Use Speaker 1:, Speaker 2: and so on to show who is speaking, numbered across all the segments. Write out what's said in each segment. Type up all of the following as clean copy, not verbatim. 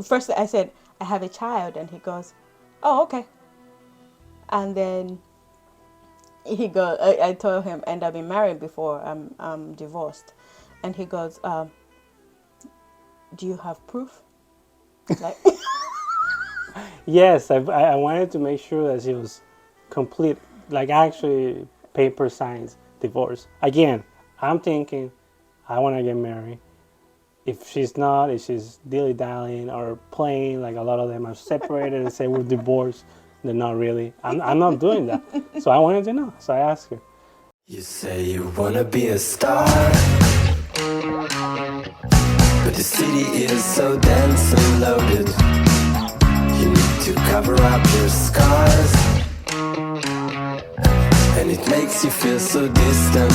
Speaker 1: first I said, I have a child, and he goes, oh, okay. And then I told him, and I've been married before, I'm divorced. And he goes, do you have proof? Like,
Speaker 2: Yes, I wanted to make sure that she was complete, like actually paper signs divorce. Again, I'm thinking I want to get married. If she's not, if she's dilly-dallying or playing, like a lot of them are separated and say we're divorced, they're not really. I'm not doing that. So I wanted to know. So I asked her.
Speaker 3: You say you wanna be a star, but the city is so dense and loaded. You need to cover up your scars, and it makes you feel so distant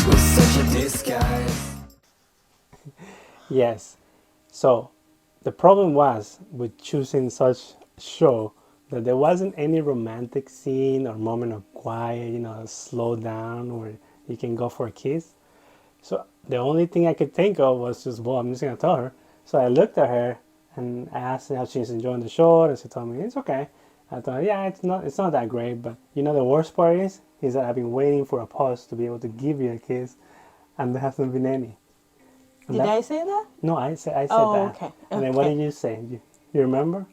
Speaker 3: with such a disguise.
Speaker 2: Yes. So the problem was with choosing such show that there wasn't any romantic scene or moment of quiet, slow down where you can go for a kiss. So the only thing I could think of was just, well, I'm just gonna tell her. So I looked at her and I asked her how she's enjoying the show, and she told me it's okay. I thought, yeah, it's not that great, but the worst part is that I've been waiting for a pause to be able to give you a kiss, and there hasn't been any. And
Speaker 1: did I say that?
Speaker 2: No, I said
Speaker 1: Oh,
Speaker 2: that.
Speaker 1: okay.
Speaker 2: And then what
Speaker 1: Okay.
Speaker 2: did you say? You remember?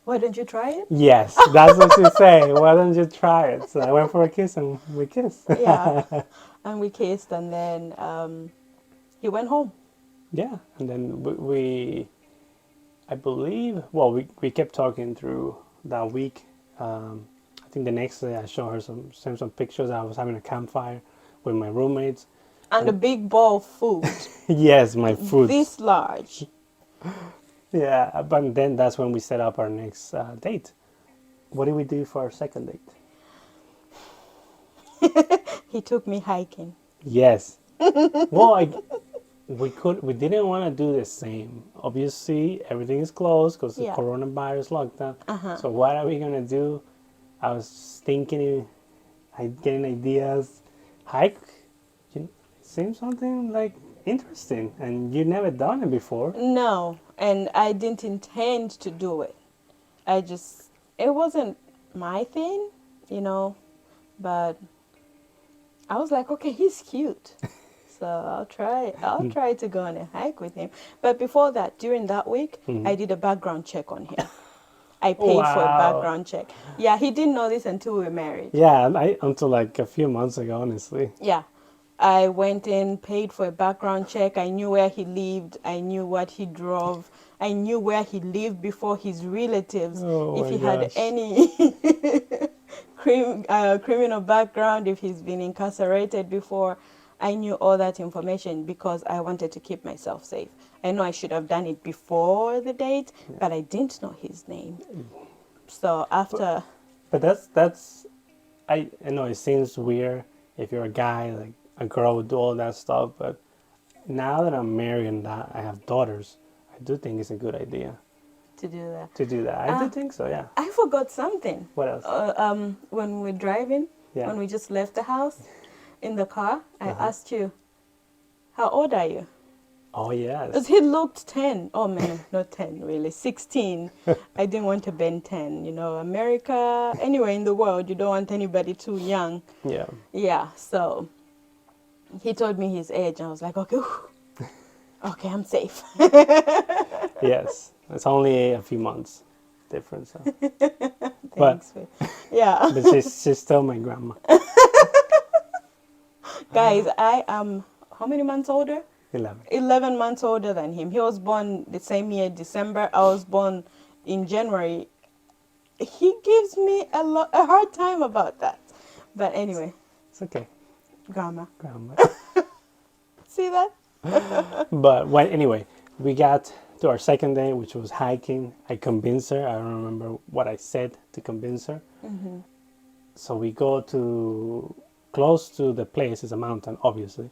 Speaker 1: Why don't you try it?
Speaker 2: Yes, that's what you say. Why don't you try it? So I went for a kiss and we kissed.
Speaker 1: Yeah. And we kissed, and then he went home.
Speaker 2: Yeah, and then I believe, well, we kept talking through that week. I think the next day I showed her sent some pictures. I was having a campfire with my roommates.
Speaker 1: And a big bowl of food,
Speaker 2: Yes, my food.
Speaker 1: this large.
Speaker 2: Yeah, but then that's when we set up our next date. What did we do for our second date?
Speaker 1: He took me hiking.
Speaker 2: Yes. Well, we didn't want to do the same. Obviously, everything is closed because the
Speaker 1: Yeah.
Speaker 2: coronavirus lockdown.
Speaker 1: Uh-huh.
Speaker 2: So what are we gonna do? I was thinking, getting ideas. Hike, seems something like interesting, and you never done it before.
Speaker 1: No, and I didn't intend to do it. It wasn't my thing, but I was like, okay, he's cute. So I'll try to go on a hike with him. But before that, during that week, I did a background check on him. I paid for a
Speaker 2: Wow.
Speaker 1: background check. Yeah, he didn't know this until we were married.
Speaker 2: Yeah, until like a few months ago, honestly.
Speaker 1: Yeah. I went in, paid for a background check. I knew where he lived. I knew what he drove. I knew where he lived before his relatives.
Speaker 2: Oh
Speaker 1: If
Speaker 2: my
Speaker 1: he had
Speaker 2: gosh.
Speaker 1: any criminal background, if he's been incarcerated before. I knew all that information because I wanted to keep myself safe. I know I should have done it before the date, but I didn't know his name. So after...
Speaker 2: But that's I know it seems weird if you're a guy, like a girl would do all that stuff, but now that I'm married and that I have daughters, I do think it's a good idea
Speaker 1: to do that.
Speaker 2: to do that. I do think so, yeah.
Speaker 1: I forgot something.
Speaker 2: What else?
Speaker 1: When we were driving,
Speaker 2: Yeah.
Speaker 1: when we just left the house, in the car, I asked you, how old are you?
Speaker 2: Oh yes.
Speaker 1: Because he looked 10. Oh, man, not 10, really, 16. I didn't want to bend 10. America, anywhere in the world, you don't want anybody too young.
Speaker 2: Yeah.
Speaker 1: Yeah, so he told me his age, and I was like, okay, okay, I'm safe.
Speaker 2: Yes. It's only a few months difference. So.
Speaker 1: Thanks. Yeah.
Speaker 2: But she's still my grandma.
Speaker 1: Guys, I am how many months older?
Speaker 2: 11.
Speaker 1: 11 months older than him. He was born the same year, December. I was born in January. He gives me a hard time about that. But anyway,
Speaker 2: It's okay.
Speaker 1: grandma.
Speaker 2: Grandma.
Speaker 1: See that?
Speaker 2: But anyway, we got to our second day, which was hiking. I convinced her. I don't remember what I said to convince her.
Speaker 1: Mm-hmm.
Speaker 2: So we go to close to the place. It's a mountain, obviously.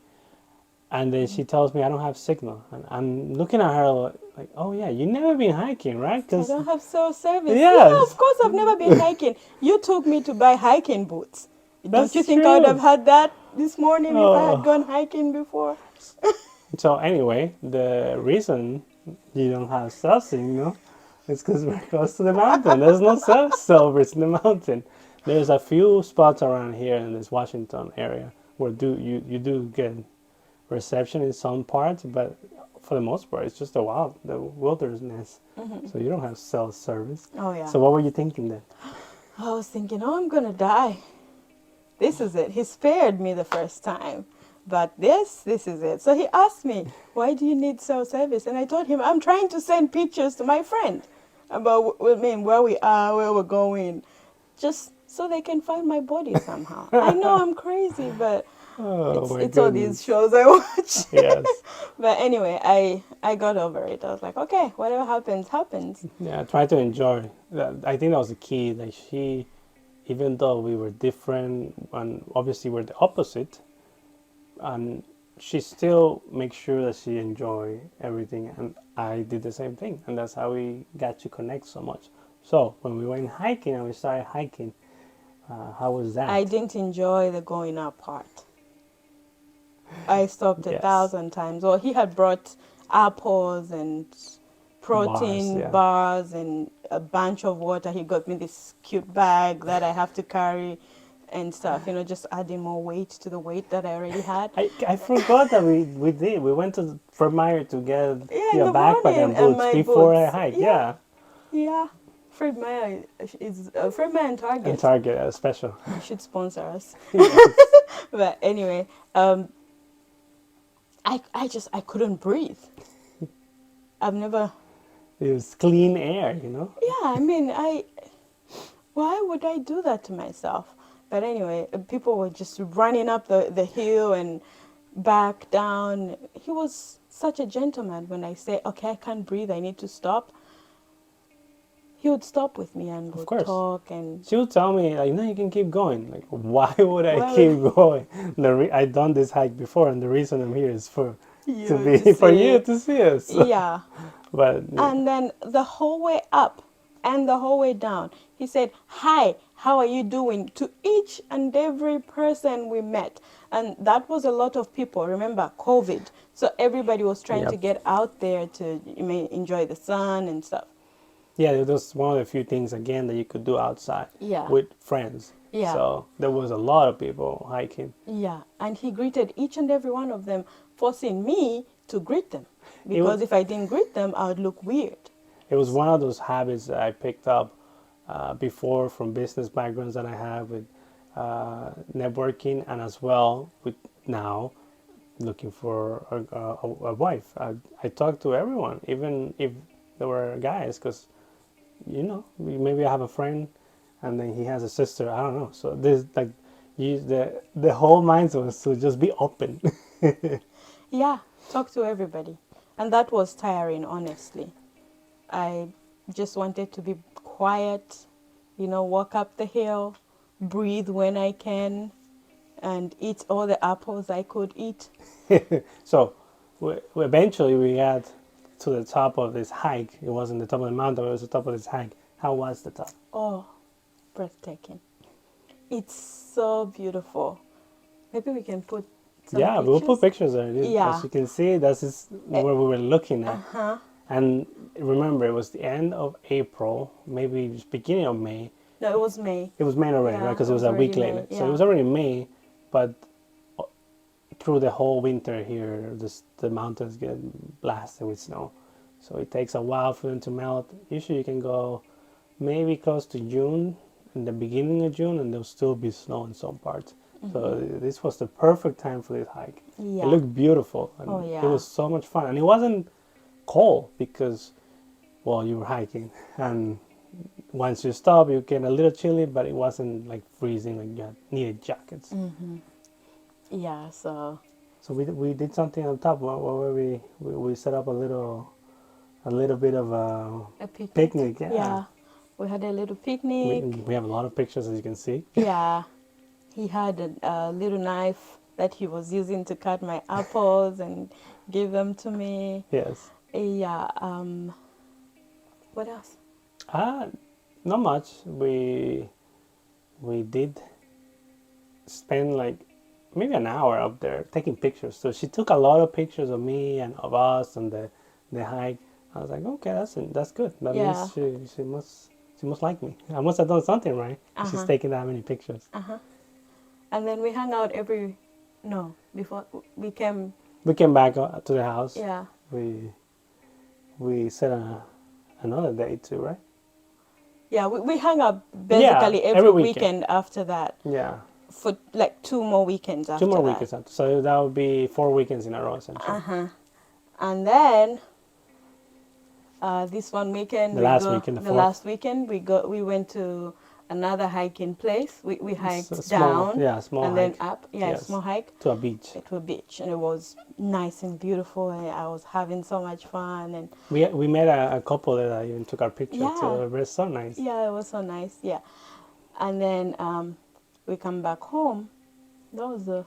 Speaker 2: And then she tells me I don't have signal. And I'm looking at her like, oh yeah, you never been hiking, right?
Speaker 1: I don't have cell service.
Speaker 2: Yes.
Speaker 1: Yeah, of course I've never been hiking. You took me to buy hiking boots.
Speaker 2: That's
Speaker 1: Don't you think I would
Speaker 2: true.
Speaker 1: have had that this morning if I
Speaker 2: Oh.
Speaker 1: had gone hiking before?
Speaker 2: So anyway, the reason You don't have self-esteem, no? It's because we're close to the mountain. There's no self-service in the mountain. There's a few spots around here in this Washington area where you do get reception in some parts, but for the most part, it's just the wilderness. So you don't have self-service.
Speaker 1: Oh, yeah.
Speaker 2: So what were you thinking then?
Speaker 1: I was thinking, oh, I'm going to die. This is it. He spared me the first time. But this is it. So he asked me, why do you need cell service? And I told him, I'm trying to send pictures to my friend about where we are, where we're going, just so they can find my body somehow. I know I'm crazy, but
Speaker 2: Oh my
Speaker 1: it's all these
Speaker 2: goodness.
Speaker 1: shows I watch.
Speaker 2: Yes.
Speaker 1: But anyway, I got over it. I was like, okay, whatever happens, happens.
Speaker 2: Yeah, try to enjoy. I think that was the key. Like she, even though we were different and obviously we're the opposite, and she still makes sure that she enjoy everything, and I did the same thing, and that's how we got to connect so much. So when we went hiking and we started hiking, how was that?
Speaker 1: I didn't enjoy the going up part. I stopped a
Speaker 2: Yes.
Speaker 1: 1,000 times. Well, he had brought apples and
Speaker 2: Bars,
Speaker 1: protein
Speaker 2: yeah.
Speaker 1: bars and a bunch of water. He got me this cute bag that I have to carry and stuff, just adding more weight to the weight that I already had.
Speaker 2: I forgot that we did. We went to Fort Meyer to get
Speaker 1: Yeah, in
Speaker 2: your
Speaker 1: the
Speaker 2: backpack
Speaker 1: morning,
Speaker 2: and
Speaker 1: and
Speaker 2: boots
Speaker 1: my
Speaker 2: before I
Speaker 1: boots.
Speaker 2: hike.
Speaker 1: Yeah,
Speaker 2: Yeah.
Speaker 1: yeah. Fred Meyer is Fred Meyer and
Speaker 2: And
Speaker 1: Target.
Speaker 2: Target special.
Speaker 1: You should sponsor us.
Speaker 2: Yes.
Speaker 1: But anyway, I couldn't breathe. I've never.
Speaker 2: It was clean air.
Speaker 1: Yeah, I mean, why would I do that to myself? But anyway, people were just running up the hill and back down. He was such a gentleman. When I say, okay, I can't breathe, I need to stop, he would stop with me and
Speaker 2: Of
Speaker 1: would
Speaker 2: course.
Speaker 1: talk. And
Speaker 2: She would tell me, like, no, you can keep going. Like, why would I
Speaker 1: why
Speaker 2: keep
Speaker 1: would
Speaker 2: going? I've done this hike before, and the reason I'm here is
Speaker 1: you to
Speaker 2: for you
Speaker 1: see?
Speaker 2: to see us.
Speaker 1: Yeah.
Speaker 2: But
Speaker 1: And then the whole way up and the whole way down, he said, hi, how are you doing? To each and every person we met. And that was a lot of people. Remember, COVID. So everybody was trying to
Speaker 2: yep.
Speaker 1: get out there to enjoy the sun and stuff.
Speaker 2: Yeah, it was one of the few things again that you could do outside
Speaker 1: Yeah.
Speaker 2: with friends.
Speaker 1: Yeah.
Speaker 2: So there was a lot of people hiking.
Speaker 1: Yeah. And he greeted each and every one of them, forcing me to greet them.
Speaker 2: It
Speaker 1: Because
Speaker 2: was
Speaker 1: if I didn't greet them, I would look weird.
Speaker 2: it was one of those habits that I picked up before from business backgrounds that I have with networking, and as well with now looking for a wife. I talk to everyone, even if there were guys, because maybe I have a friend and then he has a sister. I don't know. So this like the whole mindset was to just be open.
Speaker 1: Yeah, talk to everybody. And that was tiring, honestly. I just wanted to be quiet, walk up the hill, breathe when I can, and eat all the apples I could eat.
Speaker 2: So eventually we got to the top of this hike. It wasn't the top of the mountain, it was the top of this hike. How was the top?
Speaker 1: Oh, breathtaking. It's so beautiful. Maybe we can put some
Speaker 2: Yeah, we'll put
Speaker 1: pictures.
Speaker 2: pictures there.
Speaker 1: Yeah.
Speaker 2: As you can see, this is where we were looking at.
Speaker 1: Uh-huh.
Speaker 2: And remember, it was the end of April, maybe just beginning of May.
Speaker 1: No, it was May.
Speaker 2: It was May already,
Speaker 1: Yeah,
Speaker 2: right? Because
Speaker 1: it
Speaker 2: it was
Speaker 1: was
Speaker 2: a week
Speaker 1: already
Speaker 2: later.
Speaker 1: May,
Speaker 2: So it
Speaker 1: yeah.
Speaker 2: was already May, but through the whole winter here, the mountains get blasted with snow. So it takes a while for them to melt. Usually you can go maybe close to June, in the beginning of June, and there'll still be snow in some parts. So this was the perfect time for this hike.
Speaker 1: Yeah.
Speaker 2: It looked beautiful, and
Speaker 1: Oh, yeah.
Speaker 2: it was so much fun. And it wasn't cold because, well, you were hiking, and once you stop, you get a little chilly, but it wasn't like freezing, like you needed jackets.
Speaker 1: Yeah, so
Speaker 2: So we did something on top. What were we set up a little bit of a
Speaker 1: a picnic.
Speaker 2: picnic. Yeah.
Speaker 1: Yeah. We had a little
Speaker 2: We,
Speaker 1: picnic.
Speaker 2: we have a lot of pictures, as you can see.
Speaker 1: Yeah. He had a little knife that he was using to cut my apples and give them to me.
Speaker 2: Yes.
Speaker 1: Yeah. What else?
Speaker 2: Not much. We did spend like maybe an hour up there taking pictures. So she took a lot of pictures of me and of us and the hike. I was like, okay, that's good. That
Speaker 1: Yeah.
Speaker 2: means she must like me. I must have done something right. If she's
Speaker 1: Uh-huh.
Speaker 2: taking that many pictures.
Speaker 1: Uh-huh. And then we hung out no, before we came,
Speaker 2: We came back to the house.
Speaker 1: yeah.
Speaker 2: We we set another date too, right?
Speaker 1: Yeah, we hung out
Speaker 2: Yeah,
Speaker 1: basically every
Speaker 2: every weekend.
Speaker 1: weekend after that,
Speaker 2: Yeah,
Speaker 1: for like 2 more weekends
Speaker 2: two
Speaker 1: after
Speaker 2: more
Speaker 1: that.
Speaker 2: weekends after. So that would be 4 weekends in a row, essentially.
Speaker 1: Uh-huh. And then this one weekend
Speaker 2: The last weekend, the
Speaker 1: the
Speaker 2: fourth.
Speaker 1: last weekend we went to another hiking place. We
Speaker 2: It's a
Speaker 1: hiked
Speaker 2: small,
Speaker 1: down
Speaker 2: yeah, small
Speaker 1: and then
Speaker 2: hike.
Speaker 1: up. Yeah, a
Speaker 2: Yes,
Speaker 1: small hike
Speaker 2: to a beach.
Speaker 1: to a beach, and it was nice and beautiful, and I was having so much fun. And
Speaker 2: We met a couple that I even took our picture
Speaker 1: yeah,
Speaker 2: too. It was so nice.
Speaker 1: yeah, it was so nice. Yeah. And then we come back home. That was a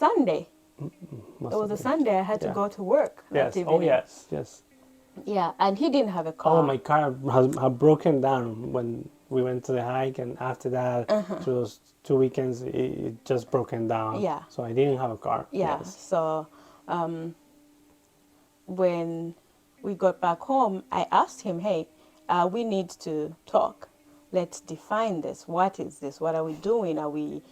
Speaker 1: Sunday.
Speaker 2: Must
Speaker 1: It
Speaker 2: have
Speaker 1: was a
Speaker 2: been.
Speaker 1: Sunday. I had to
Speaker 2: Yeah.
Speaker 1: go to work that
Speaker 2: Yes. Oh
Speaker 1: evening.
Speaker 2: yes. Yes.
Speaker 1: Yeah, and he didn't have a
Speaker 2: Oh,
Speaker 1: car.
Speaker 2: my car had broken down when we went to the hike, and after that, through those 2 weekends, it just broken down.
Speaker 1: Yeah.
Speaker 2: So I didn't have a car.
Speaker 1: Yeah,
Speaker 2: Yes.
Speaker 1: so when we got back home, I asked him, hey, we need to talk. Let's define this. What is this? What are we doing? Are we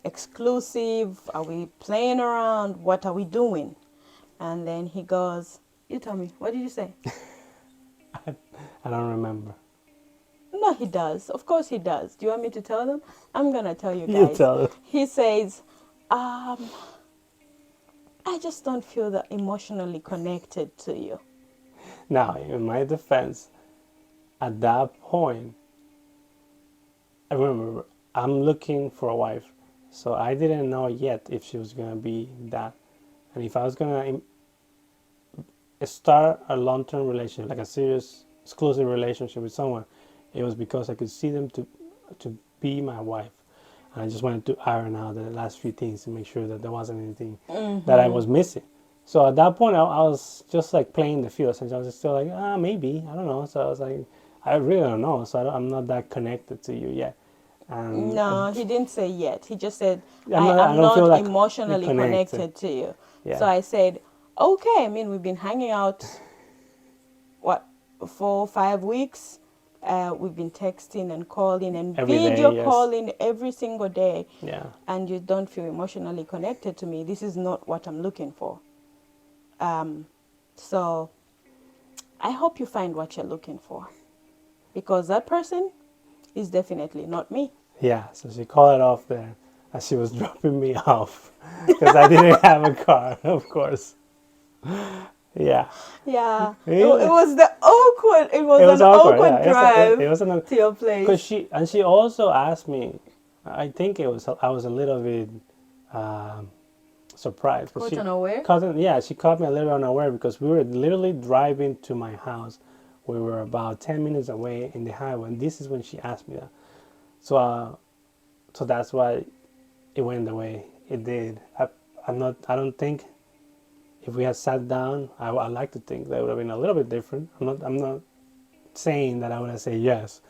Speaker 1: exclusive? Are we playing around? What are we doing? And then he goes, you tell me, what did you say?
Speaker 2: I don't remember.
Speaker 1: No, he does. Of course he does. Do you want me to tell them? I'm going to tell you
Speaker 2: You
Speaker 1: guys.
Speaker 2: tell it.
Speaker 1: He says, I just don't feel that emotionally connected to you.
Speaker 2: Now, in my defense, at that point, I remember I'm looking for a wife, so I didn't know yet if she was gonna be that, and if I was gonna start a long-term relationship, like a serious, exclusive relationship with someone, it was because I could see them to be my wife. And I just wanted to iron out the last few things to make sure that there wasn't anything that I was missing. So at that point, I was just like playing the field, and I was still like, maybe, I don't know. So I was like, I really don't know. So I'm not that connected to you yet. And
Speaker 1: No, he didn't say yet. He just said,
Speaker 2: I
Speaker 1: I'm
Speaker 2: don't feel
Speaker 1: not
Speaker 2: like
Speaker 1: emotionally
Speaker 2: connected.
Speaker 1: connected to you.
Speaker 2: Yeah.
Speaker 1: So I said, okay. I mean, we've been hanging out, what, 4 or 5 weeks? We've been texting and calling and
Speaker 2: Every day,
Speaker 1: video
Speaker 2: yes.
Speaker 1: calling every single day.
Speaker 2: Yeah.
Speaker 1: And you don't feel emotionally connected to me. This is not what I'm looking for. So I hope you find what you're looking for. Because that person is definitely not me.
Speaker 2: Yeah, so she called it off there as she was dropping me off because I didn't have a car, of course. Yeah.
Speaker 1: Yeah, it
Speaker 2: Yeah.
Speaker 1: was the awkward. It was,
Speaker 2: It was
Speaker 1: an
Speaker 2: awkward.
Speaker 1: awkward
Speaker 2: Yeah,
Speaker 1: drive
Speaker 2: it was
Speaker 1: to your place.
Speaker 2: because she also asked me. I think I was a little bit surprised.
Speaker 1: Caught unaware?
Speaker 2: She caught me a little unaware because we were literally driving to my house. We were about 10 minutes away in the highway, and this is when she asked me that. So that's why it went the way it did. I don't think if we had sat down, I like to think that would have been a little bit different. I'm not saying that I would have said yes,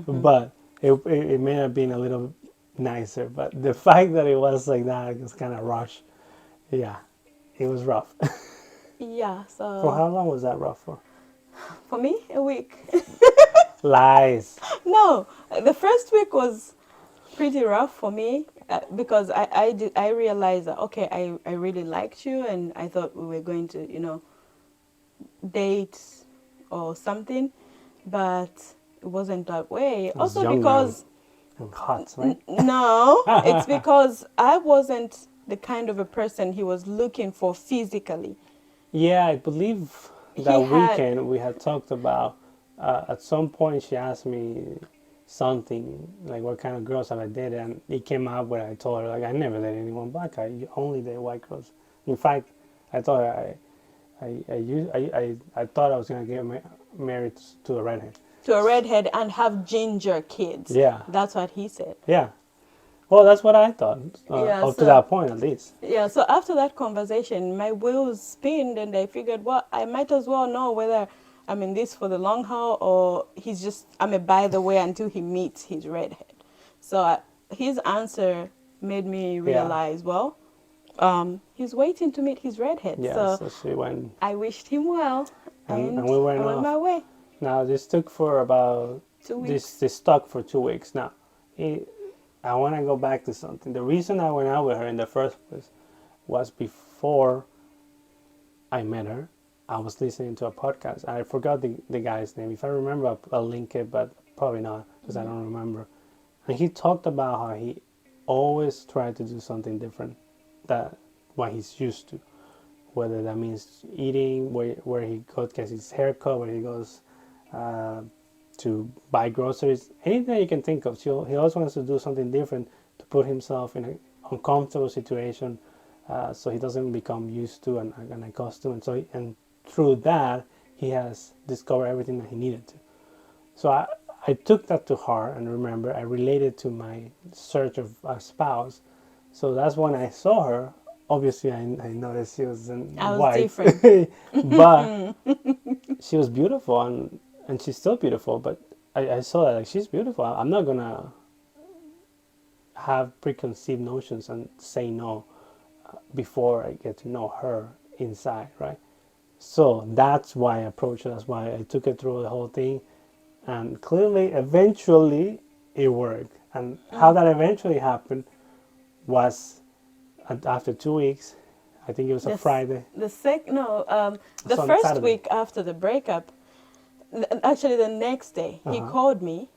Speaker 2: but it may have been a little nicer. But the fact that it was like that, it was kind of rushed. Yeah, it was rough.
Speaker 1: Yeah,
Speaker 2: For
Speaker 1: so
Speaker 2: how long was that rough for?
Speaker 1: for me, a week.
Speaker 2: Lies.
Speaker 1: No, the first week was pretty rough for me because I realized that, okay, I really liked you and I thought we were going to, date or something, but it wasn't that way.
Speaker 2: I was
Speaker 1: Also
Speaker 2: younger
Speaker 1: because,
Speaker 2: and hot, right?
Speaker 1: no, it's because I wasn't the kind of a person he was looking for physically.
Speaker 2: Yeah, I believe that
Speaker 1: He had-
Speaker 2: weekend we had talked about. At some point, she asked me something like, "What kind of girls have I dated?" And it came out where I told her like, "I never dated anyone black. I only date white girls." In fact, I told her I thought I was gonna get married to a redhead.
Speaker 1: To a redhead and have ginger kids.
Speaker 2: Yeah.
Speaker 1: That's what he said.
Speaker 2: Yeah. Well, that's what I thought.
Speaker 1: Yeah,
Speaker 2: Up
Speaker 1: so-
Speaker 2: to that point, at least.
Speaker 1: Yeah, so after that conversation, my wheels spinned and I figured, well, I might as well know whether I'm in this for the long haul or I'm a by the way until he meets his redhead. So his answer made me realize, he's waiting to meet his redhead.
Speaker 2: Yeah.
Speaker 1: So
Speaker 2: So she went.
Speaker 1: I wished him well
Speaker 2: and
Speaker 1: and
Speaker 2: we
Speaker 1: I
Speaker 2: went
Speaker 1: went
Speaker 2: off.
Speaker 1: my way.
Speaker 2: Now this took for about
Speaker 1: 2 weeks.
Speaker 2: this stuck for 2 weeks. Now, it, I want to go back to something. The reason I went out with her in the first place was before I met her. I was listening to a podcast. I forgot the guy's name. If I remember, I'll link it, but probably not because I
Speaker 1: Mm-hmm.
Speaker 2: don't remember. And he talked about how he always tried to do something different that what he's used to, whether that means eating, where he goes gets his haircut, where he goes uh, to buy groceries, anything you can think of. So he always wants to do something different to put himself in an uncomfortable situation, so he doesn't become used to and accustomed. And through that, he has discovered everything that he needed to. So I took that to heart, and remember, I related to my search of a spouse. So that's when I saw her. Obviously, I noticed she was in
Speaker 1: I was
Speaker 2: white,
Speaker 1: different.
Speaker 2: but she was beautiful, and she's still beautiful. But I saw that like she's beautiful. I'm not gonna have preconceived notions and say no before I get to know her inside, right? So that's why I approached her. That's why I took it through the whole thing, and clearly, eventually, it worked. And how
Speaker 1: Mm.
Speaker 2: that eventually happened was after 2 weeks. I think it was a
Speaker 1: This
Speaker 2: Friday,
Speaker 1: the sec no the
Speaker 2: Sunday,
Speaker 1: first
Speaker 2: Saturday.
Speaker 1: week after the breakup, actually the next day
Speaker 2: Uh
Speaker 1: he
Speaker 2: huh.
Speaker 1: called me.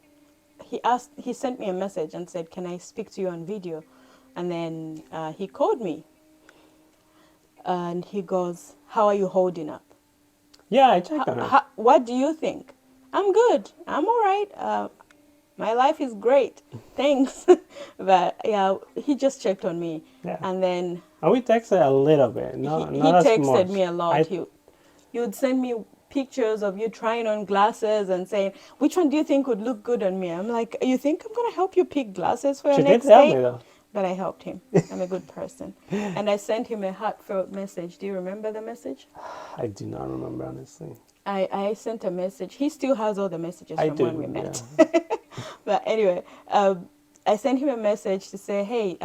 Speaker 1: He sent me a message and said, "Can I speak to you on video?" And then he called me and he goes, "How are you holding up?
Speaker 2: Yeah, I checked on her.
Speaker 1: What do you think?" "I'm good. I'm all right. My life is great. Thanks." But yeah, he just checked on me.
Speaker 2: Yeah,
Speaker 1: And then
Speaker 2: and we texted a little bit,
Speaker 1: he
Speaker 2: not as
Speaker 1: texted
Speaker 2: much.
Speaker 1: me a lot. He would send me pictures of you trying on glasses and saying, "Which one do you think would look good on me?" I'm like, "You think I'm going to help you pick glasses for your
Speaker 2: She did
Speaker 1: next
Speaker 2: help me
Speaker 1: date?"
Speaker 2: though.
Speaker 1: But I helped him. I'm a good person. And I sent him a heartfelt message. Do you remember the message?
Speaker 2: I do not remember honestly.
Speaker 1: I sent a message. He still has all the messages
Speaker 2: I
Speaker 1: from when we
Speaker 2: do, yeah.
Speaker 1: met. But anyway, I sent him a message to say, "Hey,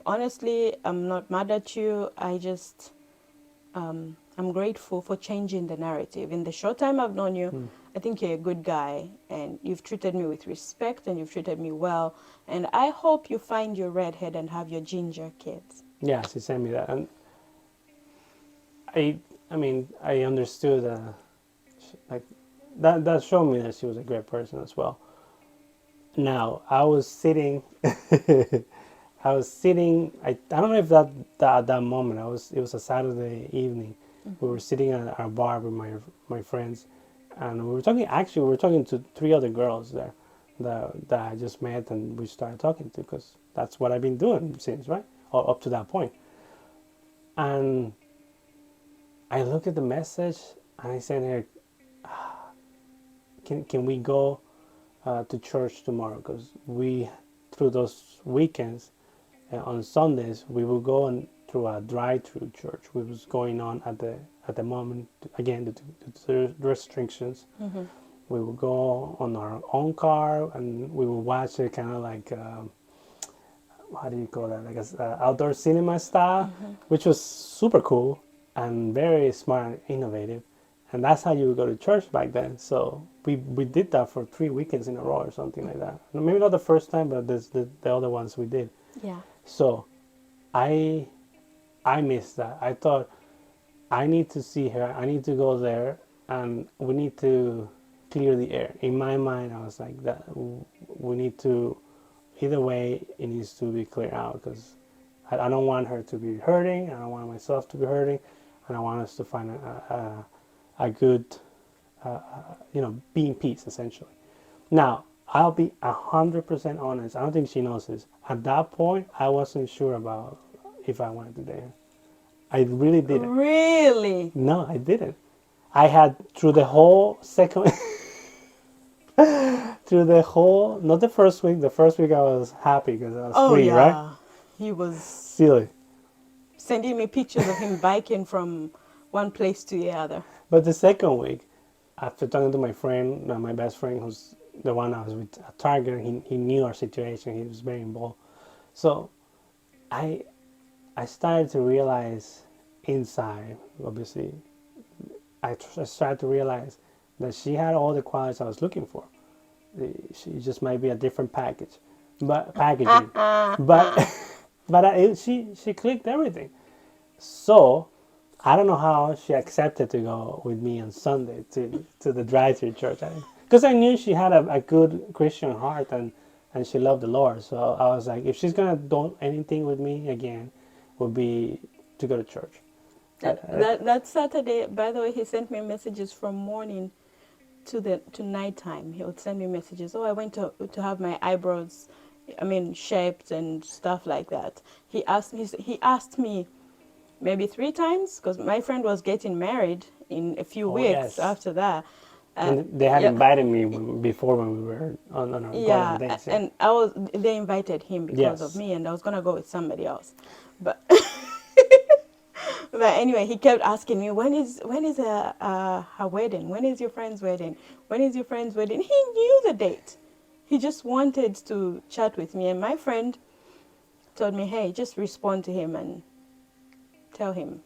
Speaker 1: honestly, I'm not mad at you. I'm grateful for changing the narrative. In the short time I've known you,
Speaker 2: Hmm.
Speaker 1: I think you're a good guy and you've treated me with respect and you've treated me well. And I hope you find your redhead and have your ginger kids."
Speaker 2: Yeah, she sent me that, and I, I mean, I understood like that showed me that she was a great person as well. Now I was sitting, I was sitting. I don't know if that at that moment it was a Saturday evening. We were sitting at our bar with my friends, and we were talking. Actually, we were talking to three other girls there that I just met, and we started talking to because that's what I've been doing since, right, or up to that point. And I look at the message and I said, "Here, can we go to church tomorrow? Because we through those weekends on Sundays we will go and through a drive-through church. We was going on at the moment again due to the restrictions.
Speaker 1: Mm-hmm.
Speaker 2: We will go on our own car and we will watch it kind of like how do you call that, like a outdoor cinema style,
Speaker 1: Mm-hmm.
Speaker 2: which was super cool and very smart and innovative. And that's how you would go to church back then. So we did that for 3 weekends in a row or something like that. Maybe not the first time, but the other ones we did.
Speaker 1: Yeah.
Speaker 2: So I I missed that. I thought I need to see her. I need to go there, and we need to clear the air. In my mind, I was like that. We need to. Either way, it needs to be cleared out because I don't want her to be hurting. I don't want myself to be hurting, and I want us to find a good, be in peace essentially. Now, I'll be 100% honest. I don't think she knows this. At that point, I wasn't sure about if I wanted to date her. I really didn't.
Speaker 1: Really?
Speaker 2: No, I didn't. I had through the whole second, through the whole, not the first week. The first week I was happy because I was
Speaker 1: Oh,
Speaker 2: free, right?
Speaker 1: yeah. He was
Speaker 2: Silly.
Speaker 1: sending me pictures of him biking from one place to the other.
Speaker 2: But the second week, after talking to my friend, my best friend, who's the one I was with at Target, he knew our situation. He was very involved. So I started to realize inside, obviously, I started to realize that she had all the qualities I was looking for. She just might be a different packaging, but she clicked everything. So I don't know how she accepted to go with me on Sunday to the drive-through church, because I knew she had a good Christian heart and she loved the Lord. So I was like, if she's gonna do anything with me again, would be to go to church.
Speaker 1: That Saturday, by the way, he sent me messages from morning to nighttime. He would send me messages. Oh, I went to have my eyebrows, I mean, shaped and stuff like that. He asked me maybe 3 times because my friend was getting married in a few
Speaker 2: Oh
Speaker 1: weeks
Speaker 2: yes,
Speaker 1: after that.
Speaker 2: and they had
Speaker 1: Yeah,
Speaker 2: invited me before when we were going on
Speaker 1: yeah,
Speaker 2: dates. Yeah.
Speaker 1: and they invited him because of
Speaker 2: Yes.
Speaker 1: me, and I was gonna go with somebody else, but but anyway, he kept asking me when is her wedding? When is your friend's wedding? When is your friend's wedding? He knew the date. He just wanted to chat with me, and my friend told me, "Hey, just respond to him and tell him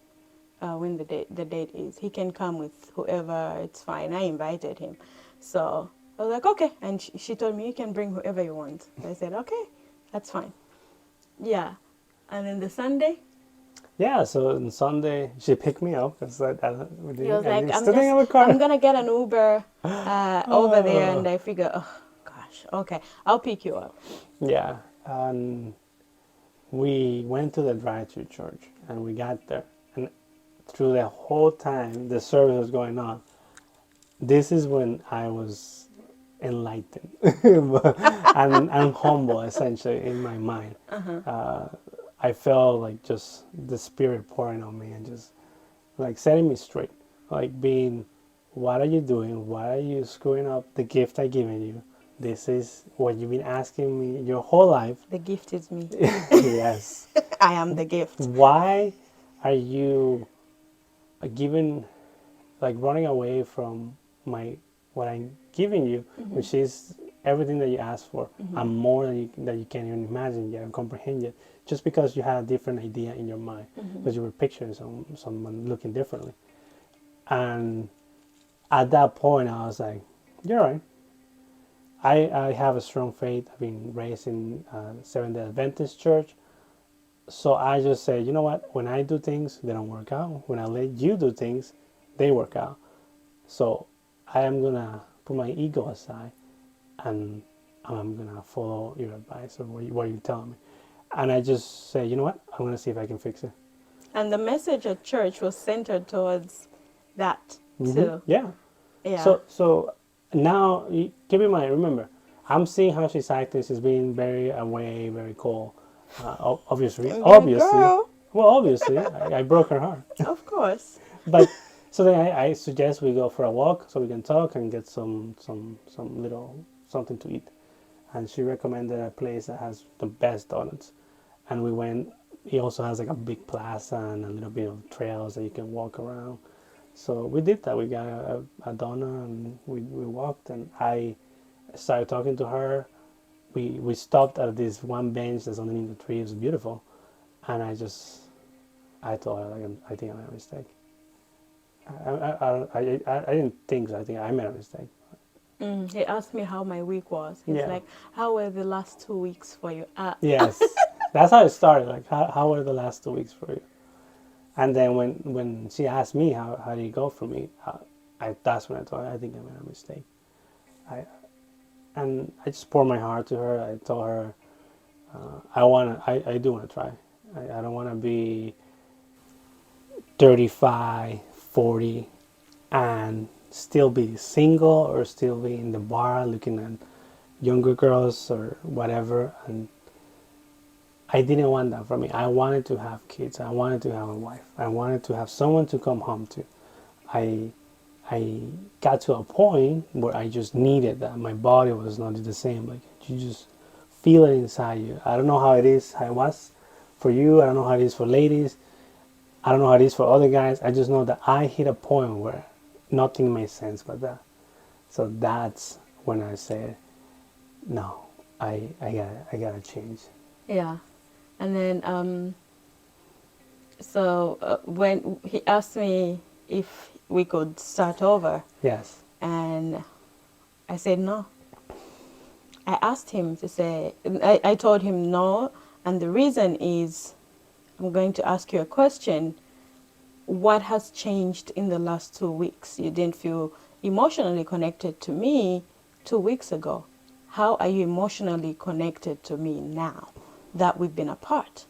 Speaker 1: when the date is. He can come with whoever. It's fine." I invited him, so I was like, "Okay," and she told me, "You can bring whoever you want." I said, "Okay, that's fine." Yeah, and then the Sunday,
Speaker 2: Yeah, so on Sunday she picked me up because
Speaker 1: he was
Speaker 2: I
Speaker 1: like,
Speaker 2: didn't still didn't have a
Speaker 1: I'm
Speaker 2: car.
Speaker 1: gonna get an Uber over there," and I figure, oh gosh, okay, I'll pick you up.
Speaker 2: Yeah, and we went to the drive-through church and we got there, and through the whole time the service was going on, this is when I was enlightened and humble essentially in my mind. I felt like just the spirit pouring on me and just like setting me straight, like being, what are you doing? Why are you screwing up the gift I given you? This is what you've been asking me your whole life.
Speaker 1: The gift is me.
Speaker 2: Yes.
Speaker 1: I am the gift.
Speaker 2: Why are you giving, like running away from my what I'm giving you, which is everything that you asked for and more that you can't even imagine yet and comprehend yet, just because you had a different idea in your mind, because you were picturing someone looking differently. And at that point, I was like, "You're right. I have a strong faith. I've been raised in Seventh-day Adventist church, so I just say, you know what? When I do things, they don't work out. When I let you do things, they work out. So I am gonna put my ego aside, and I'm gonna follow your advice or what you tell me." And I just say, you know what? I'm gonna see if I can fix it.
Speaker 1: And the message at church was centered towards that too.
Speaker 2: Yeah.
Speaker 1: Yeah.
Speaker 2: So now keep in mind. Remember, I'm seeing how she's acting. She's being very away, very cold.
Speaker 1: Yeah, girl.
Speaker 2: Well, obviously, I broke her heart.
Speaker 1: Of course.
Speaker 2: But so then I suggest we go for a walk so we can talk and get some little something to eat. And she recommended a place that has the best donuts. And we went. He also has like a big plaza and a little bit of trails that you can walk around. So we did that. We got a donut and we walked, and I started talking to her. We stopped at this one bench that's underneath the tree. It was beautiful, and I told her, like, I think I made a mistake. I didn't think so. I think I made a mistake.
Speaker 1: He asked me how my week was. He's
Speaker 2: Yeah.
Speaker 1: like, "How were the last 2 weeks for you?"
Speaker 2: Yes, that's how it started. Like, how were the last 2 weeks for you? And then when she asked me how did it go for me, that's when I told her I think I made a mistake. I and I just poured my heart to her. I told her I do wanna try. I don't wanna be 35, 40, and still be single or still be in the bar looking at younger girls or whatever. And I didn't want that for me. I wanted to have kids. I wanted to have a wife. I wanted to have someone to come home to. I I got to a point where I just needed that. My body was not the same. Like, you just feel it inside you. I don't know how it is, how it was for you. I don't know how it is for ladies. I don't know how it is for other guys. I just know that I hit a point where nothing made sense but that. So that's when I said, no, I gotta change.
Speaker 1: Yeah. And then, so when he asked me if we could start over.
Speaker 2: Yes.
Speaker 1: And I said no. I asked him to say, I told him no, and the reason is I'm going to ask you a question. What has changed in the last 2 weeks? You didn't feel emotionally connected to me 2 weeks ago. How are you emotionally connected to me now that we've been apart?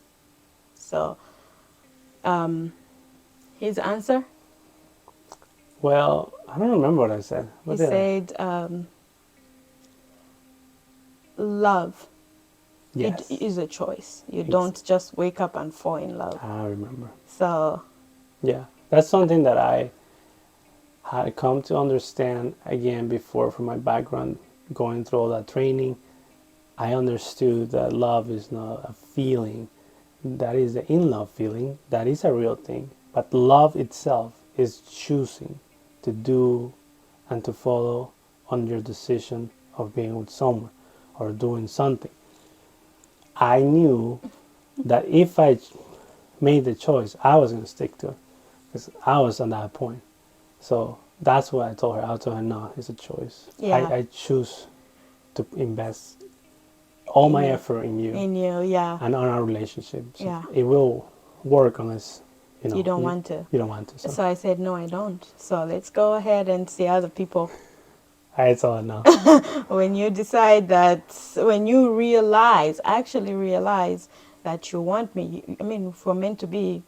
Speaker 1: So, his answer,
Speaker 2: Well, I don't remember what I said.
Speaker 1: he
Speaker 2: What did I?
Speaker 1: said, love, it
Speaker 2: Yes.
Speaker 1: is a choice. You
Speaker 2: Ex-
Speaker 1: don't just wake up and fall in love.
Speaker 2: I remember.
Speaker 1: So,
Speaker 2: Yeah. That's something that I had come to understand again before from my background going through all that training. I understood that love is not a feeling. That is the in love feeling. That is a real thing. But love itself is choosing to do and to follow on your decision of being with someone or doing something. I knew that if I made the choice, I was going to stick to it because I was on that point. So that's what I told her. I told her, no, it's a choice.
Speaker 1: yeah,
Speaker 2: I choose to invest all
Speaker 1: in
Speaker 2: my
Speaker 1: you,
Speaker 2: effort in you
Speaker 1: yeah,
Speaker 2: and on our relationship. So
Speaker 1: yeah.
Speaker 2: it will work unless
Speaker 1: You don't want to.
Speaker 2: you don't want to. So
Speaker 1: So I said, no, I don't. So let's go ahead and see other people.
Speaker 2: I told her no.
Speaker 1: When you decide that, when you realize, actually realize that you want me, I mean, if we're meant to be,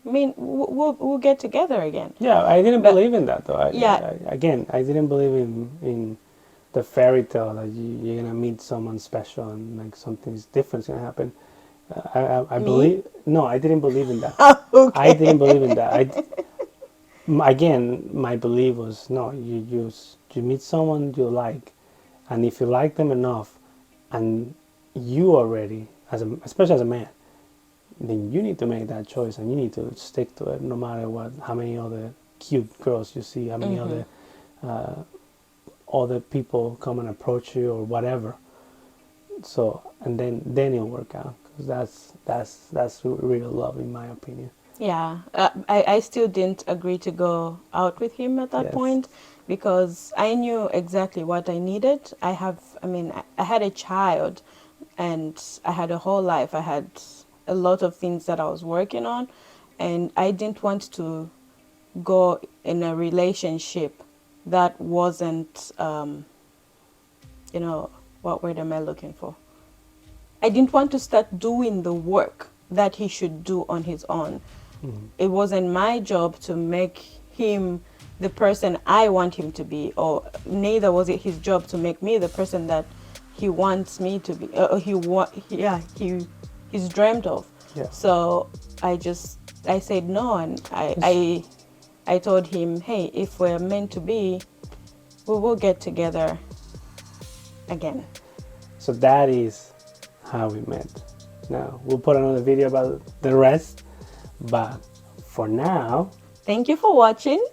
Speaker 1: we'll get together again.
Speaker 2: Yeah, I didn't
Speaker 1: But
Speaker 2: believe in that though.
Speaker 1: yeah,
Speaker 2: Again, I didn't believe in the fairy tale that you're gonna meet someone special and like something different's gonna happen. I
Speaker 1: me?
Speaker 2: believe no, I didn't believe in that. I
Speaker 1: Okay.
Speaker 2: didn't believe in that. Again, my belief was no. You meet someone you like, and if you like them enough, and you are ready especially as a man, then you need to make that choice and you need to stick to it no matter what, how many other cute girls you see, how many other people come and approach you or whatever. So and then it'll work out because that's real love in my opinion.
Speaker 1: Yeah, I still didn't agree to go out with him at that
Speaker 2: Yes.
Speaker 1: point because I knew exactly what I needed. I mean, I had a child and I had a whole life. I had a lot of things that I was working on, and I didn't want to go in a relationship that wasn't, you know, what word am I looking for? I didn't want to start doing the work that he should do on his own.
Speaker 2: Mm-hmm.
Speaker 1: It wasn't my job to make him the person I want him to be, or neither was it his job to make me the person that he wants me to be. He's dreamt of.
Speaker 2: Yeah.
Speaker 1: So I said no, and
Speaker 2: Yes.
Speaker 1: I told him, hey, if we're meant to be, we will get together again.
Speaker 2: So that is how we met. Now we'll put another video about the rest, but for now,
Speaker 1: Thank you for watching.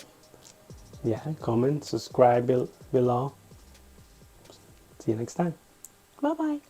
Speaker 2: yeah, comment, subscribe below. See you next time.
Speaker 1: Bye bye.